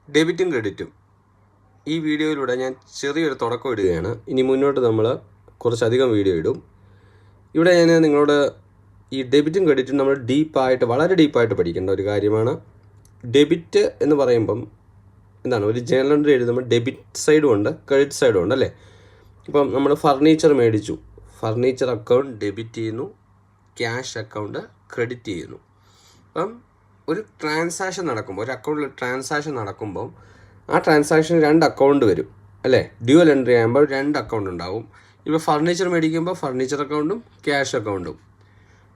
ഡെബിറ്റും ക്രെഡിറ്റും ഈ വീഡിയോയിലൂടെ ഞാൻ ചെറിയൊരു തുടക്കം ഇടുകയാണ്. ഇനി മുന്നോട്ട് നമ്മൾ കുറച്ചധികം വീഡിയോ ഇടും. ഇവിടെ ഞാൻ നിങ്ങളോട് ഈ ഡെബിറ്റും ക്രെഡിറ്റും നമ്മൾ വളരെ ഡീപ്പായിട്ട് പഠിക്കേണ്ട ഒരു കാര്യമാണ്. ഡെബിറ്റ് എന്ന് പറയുമ്പം എന്താണ്, ഒരു ജേർണൽ എൻട്രി എഴുതുമ്പോൾ ഡെബിറ്റ് സൈഡും ഉണ്ട്, ക്രെഡിറ്റ് സൈഡും ഉണ്ട് അല്ലേ. ഇപ്പം നമ്മൾ ഫർണിച്ചർ മേടിച്ചു, ഫർണിച്ചർ അക്കൗണ്ട് ഡെബിറ്റ് ചെയ്യുന്നു, ക്യാഷ് അക്കൗണ്ട് ക്രെഡിറ്റ് ചെയ്യുന്നു. അപ്പം ഒരു ട്രാൻസാക്ഷൻ നടക്കുമ്പോൾ, ഒരു അക്കൗണ്ടിൽ ട്രാൻസാക്ഷൻ നടക്കുമ്പം ആ ട്രാൻസാക്ഷന് 2 അക്കൗണ്ട് വരും അല്ലേ. ഡ്യുവൽ എൻട്രി ആകുമ്പോൾ 2 അക്കൗണ്ട് ഉണ്ടാവും. ഇപ്പോൾ ഫർണിച്ചർ മേടിക്കുമ്പോൾ ഫർണിച്ചർ അക്കൗണ്ടും ക്യാഷ് അക്കൗണ്ടും.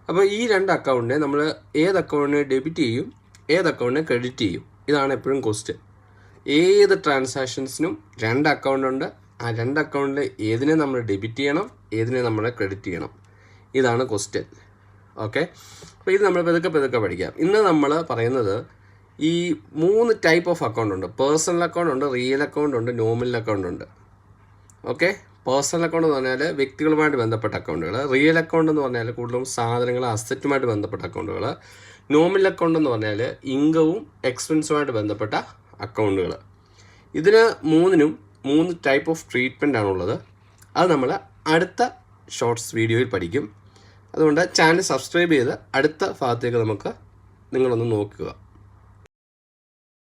അപ്പോൾ ഈ 2 അക്കൗണ്ടിനെ നമ്മൾ ഏത് അക്കൗണ്ടിനെ ഡെബിറ്റ് ചെയ്യും, ഏത് അക്കൗണ്ടിനെ ക്രെഡിറ്റ് ചെയ്യും, ഇതാണ് എപ്പോഴും ക്വസ്റ്റ്യൻ. ഏത് ട്രാൻസാക്ഷൻസിനും 2 അക്കൗണ്ട് ഉണ്ട്. ആ 2 അക്കൗണ്ടിൽ ഏതിനെ നമ്മൾ ഡെബിറ്റ് ചെയ്യണം, ഏതിനെ നമ്മൾ ക്രെഡിറ്റ് ചെയ്യണം, ഇതാണ് ക്വസ്റ്റ്യൻ. ഓക്കെ, അപ്പോൾ ഇത് നമ്മൾ പെതുക്കെ പഠിക്കാം. ഇന്ന് നമ്മൾ പറയുന്നത് ഈ 3 ടൈപ്പ് ഓഫ് അക്കൗണ്ട് ഉണ്ട്. പേഴ്സണൽ അക്കൗണ്ട് ഉണ്ട്, റിയൽ അക്കൗണ്ട് ഉണ്ട്, നോമിനൽ അക്കൗണ്ട് ഉണ്ട്. ഓക്കെ, പേഴ്സണൽ അക്കൗണ്ട് എന്ന് പറഞ്ഞാൽ വ്യക്തികളുമായിട്ട് ബന്ധപ്പെട്ട അക്കൗണ്ടുകൾ. റിയൽ അക്കൗണ്ട് എന്ന് പറഞ്ഞാൽ കൂടുതലും സാധനങ്ങൾ, അസറ്റുമായിട്ട് ബന്ധപ്പെട്ട അക്കൗണ്ടുകൾ. നോമിനൽ അക്കൗണ്ട് എന്ന് പറഞ്ഞാൽ ഇൻകവും എക്സ്പെൻസുമായിട്ട് ബന്ധപ്പെട്ട അക്കൗണ്ടുകൾ. ഇതിന് 3നും 3 ടൈപ്പ് ഓഫ് ട്രീറ്റ്മെൻ്റ് ആണുള്ളത്. അത് നമ്മൾ അടുത്ത ഷോർട്സ് വീഡിയോയിൽ പഠിക്കും. അതുകൊണ്ട് ചാനൽ സബ്സ്ക്രൈബ് ചെയ്ത് അടുത്ത ഭാഗത്തേക്ക് നിങ്ങളൊന്ന് നോക്കുക.